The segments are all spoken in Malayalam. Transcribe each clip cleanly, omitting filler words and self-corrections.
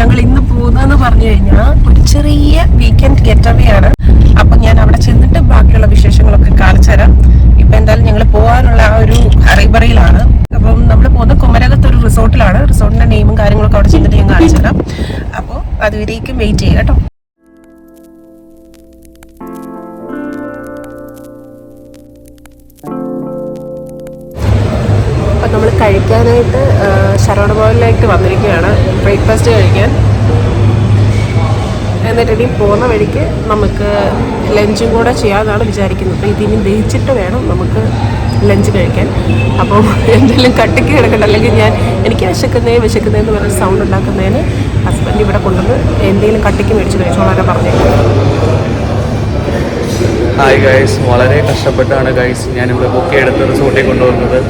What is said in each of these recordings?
ഞങ്ങൾ ഇന്ന് പോകുന്നതെന്ന് പറഞ്ഞു കഴിഞ്ഞാൽ ഒരു ചെറിയ വീക്കെൻഡ് ഗെറ്റവേ ആണ്. അപ്പൊ ഞാൻ അവിടെ ചെന്നിട്ട് ബാക്കിയുള്ള വിശേഷങ്ങളൊക്കെ കാണിച്ചു തരാം. ഇപ്പൊ എന്തായാലും ഞങ്ങൾ പോകാനുള്ള ആ ഒരു ഹറിബറിയിലാണ്. അപ്പം നമ്മൾ പോകുന്ന കുമരകത്ത് ഒരു റിസോർട്ടിലാണ്. റിസോർട്ടിന്റെ നെയിമും കാര്യങ്ങളൊക്കെ അവിടെ ചെന്നിട്ട് ഞാൻ കാണിച്ചു തരാം. അപ്പോൾ അതുവരേക്കും വെയിറ്റ് ചെയ്യുക കേട്ടോ. അപ്പം നമ്മൾ കഴിക്കാനായിട്ട് ശരവണ ഭവനിലേക്ക് വന്നിരിക്കുകയാണ്, ബ്രേക്ക്ഫാസ്റ്റ് കഴിക്കാൻ. എന്നിട്ട് ഇനി പോകുന്ന വഴിക്ക് നമുക്ക് ലഞ്ചും കൂടെ ചെയ്യാമെന്നാണ് വിചാരിക്കുന്നത്. അപ്പോൾ ഇതിനി ദഹിച്ചിട്ട് വേണം നമുക്ക് ലഞ്ച് കഴിക്കാൻ. അപ്പോൾ എന്തെങ്കിലും കട്ടിക്ക് കിടക്കണ്ട, അല്ലെങ്കിൽ എനിക്ക് വിശക്കുന്നതെന്ന് പറഞ്ഞ സൗണ്ട് ഉണ്ടാക്കുന്നതിന് ഹസ്ബൻഡ് ഇവിടെ കൊണ്ടുവന്ന് എന്തെങ്കിലും കട്ടിക്ക് മേടിച്ച് കഴിച്ചോളാൻ പറഞ്ഞേക്കും. ഹായ് ഗൈസ്, വളരെ കഷ്ടപ്പെട്ടാണ് ഗൈസ് ഞാനിവിടെ ബുക്ക് ചെയ്തെടുത്ത് റിസോർട്ടിൽ കൊണ്ടുവന്നത്.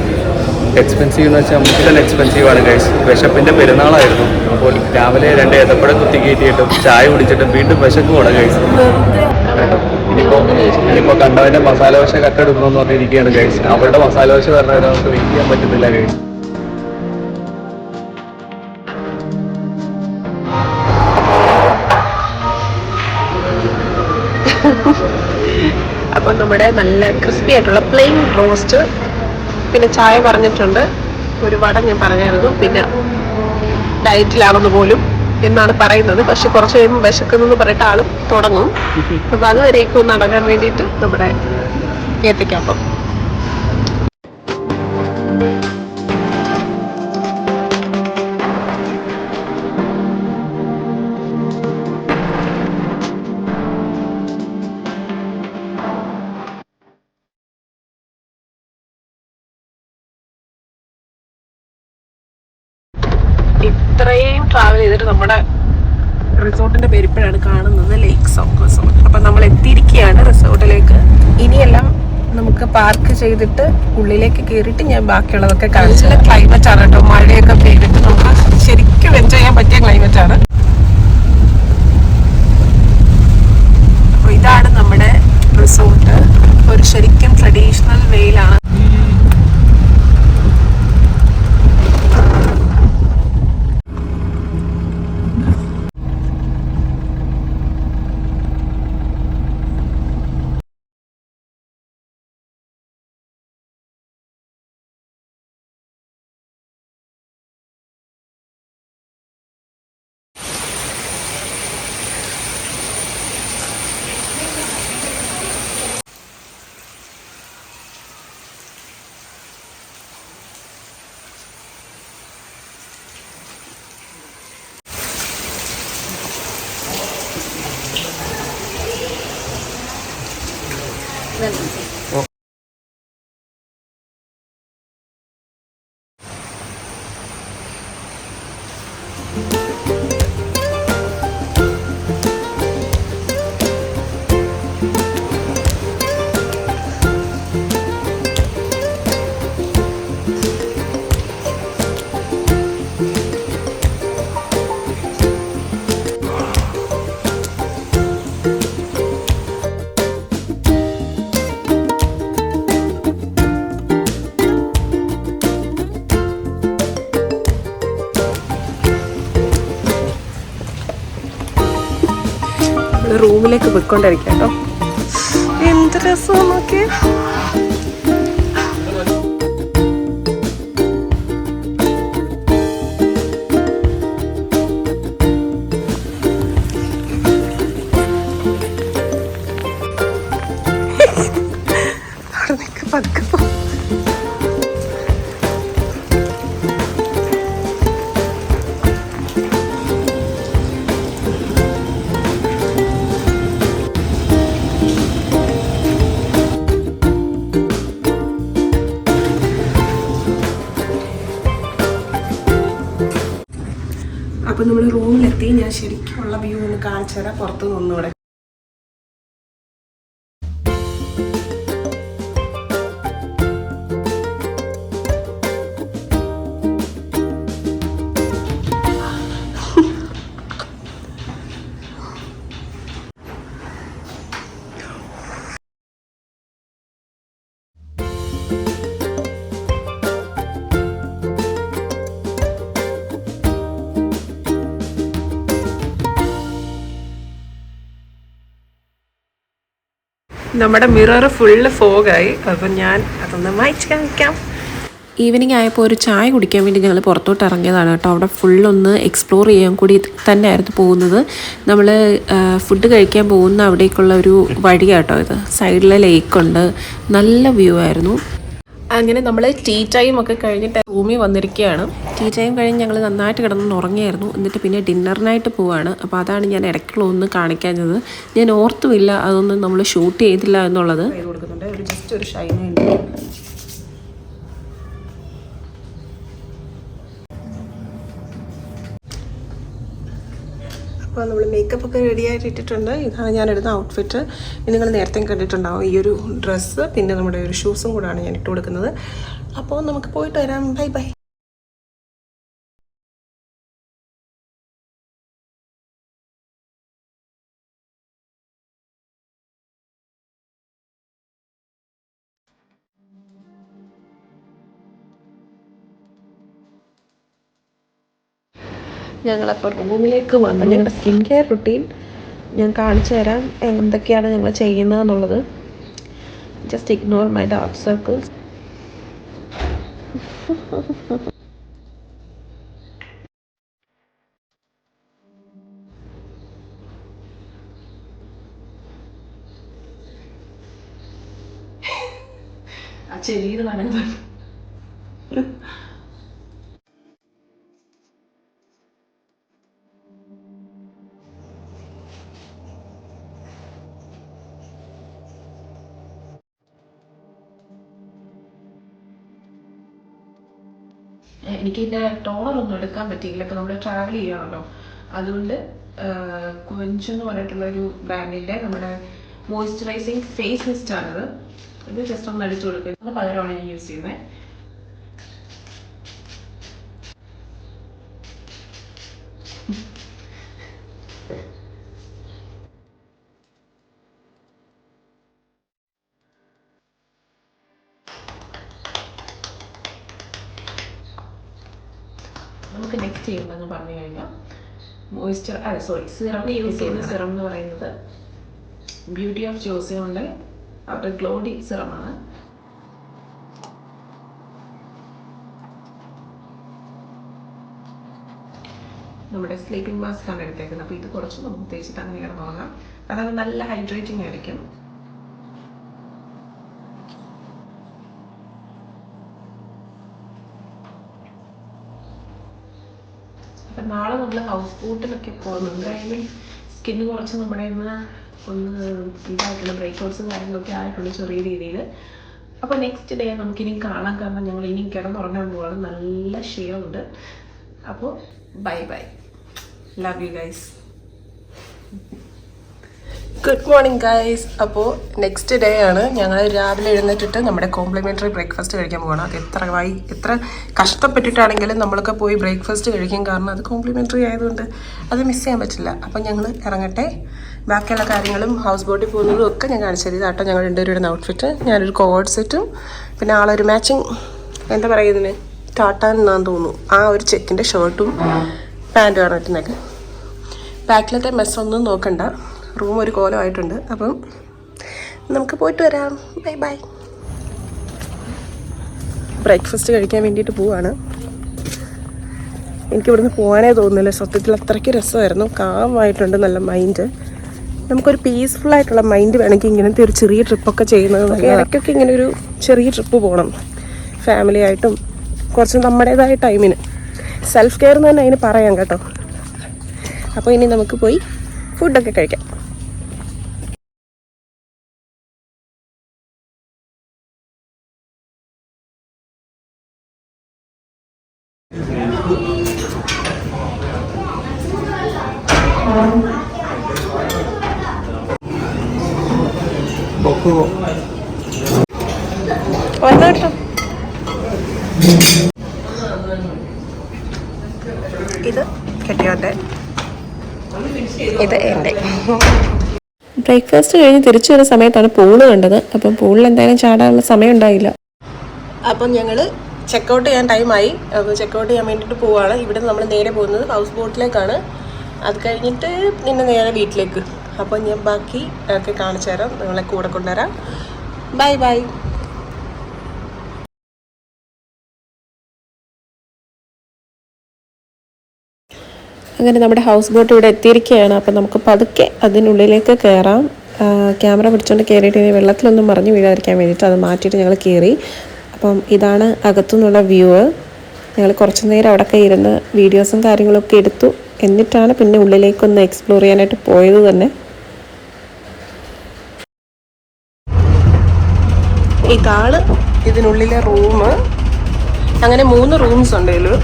എക്സ്പെൻസീവ് എന്ന് വെച്ചാൽ നമുക്ക് തന്നെ എക്സ്പെൻസീവാണ് ഗൈസ്. വിശപ്പിൻ്റെ പെരുന്നാളായിരുന്നു. അപ്പോൾ രാവിലെ 2 ഏത്തപ്പഴം കുത്തി കയറ്റിയിട്ടും ചായ കുടിച്ചിട്ടും വീണ്ടും വിശക്ക് പോകണം ഗൈസ്. ഇനിയിപ്പോൾ കണ്ടവൻ്റെ മസാല ദോശ കട്ടെടുക്കണമെന്ന് പറഞ്ഞിരിക്കുകയാണ് ഗൈസ്. അവരുടെ മസാല ദോശ പറഞ്ഞാൽ നമുക്ക് വെയിറ്റ് ചെയ്യാൻ പറ്റുന്നില്ല ഗൈസ്. അപ്പം നമ്മുടെ നല്ല ക്രിസ്പി ആയിട്ടുള്ള പ്ലെയിൻ റോസ്റ്റ്, പിന്നെ ചായ പറഞ്ഞിട്ടുണ്ട്, ഒരു വട ഞാൻ പറഞ്ഞായിരുന്നു, പിന്നെ ഡയറ്റിലാണെന്ന് പോലും എന്നാണ് പറയുന്നത്. പക്ഷെ കുറച്ച് കഴിയുമ്പോൾ വിശക്കുന്നെന്ന് പറഞ്ഞിട്ട് ആളും തുടങ്ങും. അപ്പം അതുവരേക്കും ഒന്ന് അടങ്ങാൻ വേണ്ടിയിട്ട് നമ്മുടെ ഏത്തയ്ക്കപ്പം. ഇത്രയും ട്രാവൽ ചെയ്തിട്ട് നമ്മുടെ റിസോർട്ടിന്റെ പേര് ഇപ്പോഴാണ് കാണുന്നത്, ലേക്ക് സൗത്ത് റിസോർട്ട്. അപ്പൊ നമ്മൾ എത്തിയിരിക്കുകയാണ് റിസോർട്ടിലേക്ക്. ഇനിയെല്ലാം നമുക്ക് പാർക്ക് ചെയ്തിട്ട് ഉള്ളിലേക്ക് കയറിയിട്ട് ഞാൻ ബാക്കിയുള്ളതൊക്കെ കാണിച്ചത്. ക്ലൈമറ്റ് ആണ് കേട്ടോ, മഴയൊക്കെ പെയ്തിട്ട് നമുക്ക് ശരിക്കും എൻജോയ് ചെയ്യാൻ പറ്റിയ ക്ലൈമറ്റ് ആണ്. അപ്പൊ ഇതാണ് നമ്മുടെ റിസോർട്ട്. ഒരു ശരിക്കും ട്രഡീഷണൽ വേയിലാണ്. റൂമിലേക്ക് പോയിക്കൊണ്ടിരിക്കാം കേട്ടോ. എന്ത് രസമാണ് നോക്കി. പതുക്കെ പോ. അപ്പോൾ നമ്മൾ റൂമിലെത്തി. ഞാൻ ശരിക്കുള്ള വ്യൂ ഒന്ന് കാണിച്ചു തരാം പുറത്തു നിന്നൂടെ. നമ്മുടെ മിറർ ഫുള്ള് ഫോഗായി. അപ്പം ഞാൻ അതൊന്ന് മായ്ച്ച് കാണിക്കാം. ഈവനിങ് ആയപ്പോൾ ഒരു ചായ കുടിക്കാൻ വേണ്ടി ഞങ്ങൾ പുറത്തോട്ട് ഇറങ്ങിയതാണ് കേട്ടോ. അവിടെ ഫുള്ളൊന്ന് എക്സ്പ്ലോർ ചെയ്യാൻ കൂടി തന്നെയായിരുന്നു പോകുന്നത്. നമ്മൾ ഫുഡ് കഴിക്കാൻ പോകുന്ന അവിടേക്കുള്ള ഒരു വഴിയാട്ടോ ഇത്. സൈഡിലെ ലേക്കുണ്ട്, നല്ല വ്യൂ ആയിരുന്നു. അങ്ങനെ നമ്മൾ ടീ ടൈം ഒക്കെ കഴിഞ്ഞിട്ട് റൂമിൽ വന്നിരിക്കുകയാണ്. ടീ ടൈം കഴിഞ്ഞ് ഞങ്ങൾ നന്നായിട്ട് കിടന്ന് ഉറങ്ങിയായിരുന്നു. എന്നിട്ട് പിന്നെ ഡിന്നറിനായിട്ട് പോവാണ്. അപ്പോൾ അതാണ് ഞാൻ ഇടയ്ക്കുള്ള ഒന്ന് കാണിക്കാഞ്ഞത്. ഞാൻ ഓർത്തുമില്ല അതൊന്നും നമ്മൾ ഷൂട്ട് ചെയ്തില്ല എന്നുള്ളത്. കൊടുക്കുന്നുണ്ട് ഒരു ജസ്റ്റ് ഒരു ഷൈന് വേണ്ടി. അപ്പോൾ നമ്മൾ മേക്കപ്പ് ഒക്കെ റെഡി ആയിട്ട് ഇട്ടിട്ടുണ്ട്. ഇതാണ് ഞാൻ ഇടുന്ന ഔട്ട്ഫിറ്റ്. ഇത് നിങ്ങൾ നേരത്തെ കണ്ടിട്ടുണ്ടാവും. ഈ ഒരു ഡ്രസ്സ് പിന്നെ നമ്മുടെ ഒരു ഷൂസും കൂടാണ് ഞാൻ ഇട്ട് കൊടുക്കുന്നത്. അപ്പോൾ നമുക്ക് പോയിട്ട് വരാം. Bye bye. ഞങ്ങളപ്പോൾ റൂമിലേക്ക് വന്ന് ഞങ്ങളുടെ സ്കിൻ കെയർ റുട്ടീൻ ഞാൻ കാണിച്ചു തരാം എന്തൊക്കെയാണ് ഞങ്ങൾ ചെയ്യുന്നതെന്നുള്ളത്. Just ignore my dark circles. ആ ചെറിയത് വനങ്ങൾ എനിക്ക് ഇതിൻ്റെ ടോണറൊന്നും എടുക്കാൻ പറ്റിയില്ല. ഇപ്പോൾ നമ്മൾ ട്രാവൽ ചെയ്യുകയാണല്ലോ, അതുകൊണ്ട് ക്വഞ്ച് എന്ന് പറഞ്ഞിട്ടുള്ളൊരു ബ്രാൻഡിൻ്റെ നമ്മുടെ മോയ്സ്ചറൈസിങ് ഫേസ് മിസ്റ്റാണിത്. ഇത് ജസ്റ്റ് ഒന്ന് അടിച്ചു കൊടുക്കുന്നത് പകരമാണ് ഞാൻ യൂസ് ചെയ്യുന്നത്. നമുക്ക് നെക്സ്റ്റ് ചെയ്യുന്നതെന്ന് പറഞ്ഞു കഴിഞ്ഞാൽ സിറം യൂസ് ചെയ്യുന്ന സിറം എന്ന് പറയുന്നത് ബ്യൂട്ടി ഓഫ് ജോസിയോണ്ട് അവരുടെ ഗ്ലോഡി സിറമാണ്. നമ്മുടെ സ്ലീപ്പിംഗ് മാസ്ക് ആണ് എടുത്തേക്കുന്നത്. അപ്പോൾ ഇത് കുറച്ച് നമുക്ക് തേച്ചിട്ട് അങ്ങനെ കിടന്നുറങ്ങാം. അതായത് നല്ല ഹൈഡ്രേറ്റിംഗ് ആയിരിക്കും. അപ്പം നാളെ നമ്മൾ ഹൗസ് ബോട്ടിലൊക്കെ പോകുന്നുണ്ട്. അതിൽ സ്കിന്ന് കുറച്ച് നമ്മുടെ ഇന്ന് ഒന്ന് ഇതായിട്ടുള്ള ബ്രേക്ക്ഔട്ട്സും കാര്യങ്ങളൊക്കെ ആയിട്ടുണ്ട് ചെറിയ രീതിയിൽ. അപ്പോൾ നെക്സ്റ്റ് ഡേ നമുക്കിനി കാണാൻ, കാരണം ഞങ്ങൾ ഇനി കിടന്നുറങ്ങാൻ പോവാണ്. നല്ല ക്ഷീണമുണ്ട്. അപ്പോൾ bye bye, love you guys. Good morning guys. അപ്പോൾ നെക്സ്റ്റ് ഡേ ആണ്. ഞങ്ങൾ രാവിലെ എഴുന്നേറ്റിട്ട് നമ്മുടെ കോംപ്ലിമെൻ്ററി ബ്രേക്ക്ഫാസ്റ്റ് കഴിക്കാൻ പോകണം. അത് എത്ര കഷ്ടപ്പെട്ടിട്ടാണെങ്കിലും നമ്മളൊക്കെ പോയി ബ്രേക്ക്ഫാസ്റ്റ് കഴിക്കും. കാരണം അത് കോംപ്ലിമെൻ്ററി ആയതുകൊണ്ട് അത് മിസ് ചെയ്യാൻ പറ്റില്ല. അപ്പം ഞങ്ങൾ ഇറങ്ങട്ടെ. ബാക്കിയുള്ള കാര്യങ്ങളും ഹൗസ് ബോട്ടിൽ പോകുന്നതും ഒക്കെ ഞാൻ കാണിച്ചു തരും. ഇതാട്ടോ ഞങ്ങൾ രണ്ടുപേരും ഇടുന്ന ഔട്ട്ഫിറ്റ്. ഞാനൊരു കോഡ് സെറ്റും പിന്നെ ആളൊരു മാച്ചിങ് എന്താ പറയുന്നതിന് ടാറ്റാൻ എന്നാന്ന് തോന്നുന്നു ആ ഒരു ചെക്കിൻ്റെ ഷർട്ടും പാൻറ്റുമാണ് ഇട്ടുന്നൊക്കെ. ബാക്കിലത്തെ മെസ്സൊന്നും നോക്കണ്ട, റൂം ഒരു കോലമായിട്ടുണ്ട്. അപ്പം നമുക്ക് പോയിട്ട് വരാം. Bye bye. ബ്രേക്ക്ഫാസ്റ്റ് കഴിക്കാൻ വേണ്ടിയിട്ട് പോവാണ്. എനിക്കിവിടുന്ന് പോകാനേ തോന്നുന്നില്ല. സത്യത്തിൽ അത്രയ്ക്ക് രസമായിരുന്നു. കാമായിട്ടുണ്ട്, നല്ല മൈൻഡ്. നമുക്കൊരു പീസ്ഫുള്ളായിട്ടുള്ള മൈൻഡ് വേണമെങ്കിൽ ഇങ്ങനത്തെ ഒരു ചെറിയ ട്രിപ്പൊക്കെ ചെയ്യുന്നത്. ഇടയ്ക്കൊക്കെ ഇങ്ങനെ ഒരു ചെറിയ ട്രിപ്പ് പോകണം ഫാമിലി ആയിട്ടും, കുറച്ച് നമ്മുടേതായ ടൈമിന്. സെൽഫ് കെയർ എന്ന് തന്നെ അതിന് പറയാം കേട്ടോ. അപ്പോൾ ഇനി നമുക്ക് പോയി ഫുഡൊക്കെ കഴിക്കാം. ഇത് കെട്ടിയോൻ്റെ, ഇത് എൻ്റെ. ബ്രേക്ക്ഫാസ്റ്റ് കഴിഞ്ഞ് തിരിച്ചു വരുന്ന സമയത്താണ് പൂള് കണ്ടത്. അപ്പം പൂളിൽ എന്തായാലും ചാടാനുള്ള സമയം ഉണ്ടായില്ല. അപ്പം ഞങ്ങൾ ചെക്കൗട്ട് ചെയ്യാൻ ടൈമായി. അപ്പോൾ ചെക്കൗട്ട് ചെയ്യാൻ വേണ്ടിയിട്ട് പോവുകയാണ്. ഇവിടെ നമ്മൾ നേരെ പോകുന്നത് ഹൗസ് ബോട്ടിലേക്കാണ്. അത് കഴിഞ്ഞിട്ട് പിന്നെ നേരെ വീട്ടിലേക്ക്. അപ്പോൾ ഞാൻ ബാക്കി ഒക്കെ കാണിച്ചു തരാം, നിങ്ങളെ കൂടെ കൊണ്ടുവരാം. Bye bye. അങ്ങനെ നമ്മുടെ ഹൗസ് ബോട്ട് ഇവിടെ എത്തിയിരിക്കുകയാണ്. അപ്പം നമുക്ക് പതുക്കെ അതിനുള്ളിലേക്ക് കയറാം. ക്യാമറ പിടിച്ചുകൊണ്ട് കയറിയിട്ട് വെള്ളത്തിലൊന്നും മറിഞ്ഞു വീഴാതിരിക്കാൻ വേണ്ടിയിട്ട് അത് മാറ്റിയിട്ട് ഞങ്ങൾ കയറി. അപ്പം ഇതാണ് അകത്തുനിന്നുള്ള വ്യൂ. ഞങ്ങൾ കുറച്ച് നേരം അവിടെയൊക്കെ ഇരുന്ന് വീഡിയോസും കാര്യങ്ങളൊക്കെ എടുത്തു. എന്നിട്ടാണ് പിന്നെ ഉള്ളിലേക്കൊന്ന് എക്സ്പ്ലോർ ചെയ്യാനായിട്ട് പോയത് തന്നെ. ഇതാണ് ഇതിനുള്ളിലെ റൂം. അങ്ങനെ 3 റൂംസ് ഉണ്ട് ഇതിൽ.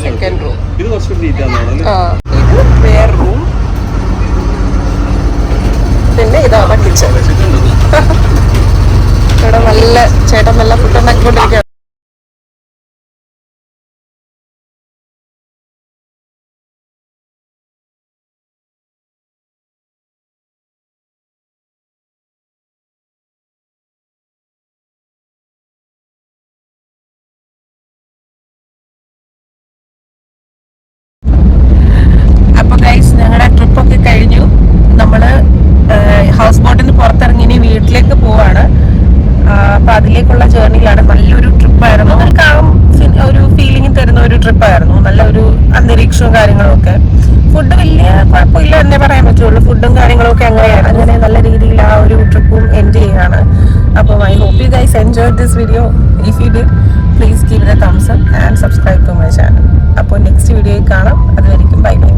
Second room. ഇത് വേറെ റൂം. പിന്നെ ഇതാണ് കിച്ചൺ. ഇവിടെ നല്ല ചേട്ടൻ നല്ല ഫുഡ് ഉണ്ടാക്കിക്കൊണ്ടിരിക്കുകയാണ്. ഞങ്ങളുടെ ട്രിപ്പൊക്കെ കഴിഞ്ഞു. നമ്മൾ ഹൗസ് ബോട്ടിൽ നിന്ന് പുറത്തിറങ്ങി ഇനി വീട്ടിലേക്ക് പോവാണ്. അപ്പം അതിലേക്കുള്ള ജേർണിയിലാണ്. നല്ലൊരു ട്രിപ്പായിരുന്നു. ഒരു ഫീലിംഗ് തരുന്ന ഒരു ട്രിപ്പായിരുന്നു. നല്ലൊരു അന്തരീക്ഷവും കാര്യങ്ങളും ഒക്കെ. ഫുഡ് വലിയ കുഴപ്പമില്ല എന്നേ പറയാൻ പറ്റുള്ളൂ. ഫുഡും കാര്യങ്ങളും ഒക്കെ അങ്ങനെയാണ്. അങ്ങനെ നല്ല രീതിയിൽ ആ ഒരു ട്രിപ്പും എൻജോയ് ചെയ്യാണ്. അപ്പം I hope you guys enjoy this video. If you did please give the thumbs up and subscribe to my channel. അപ്പോൾ നെക്സ്റ്റ് വീഡിയോയിൽ കാണാം. അതുവരെയും ബൈ ബൈ.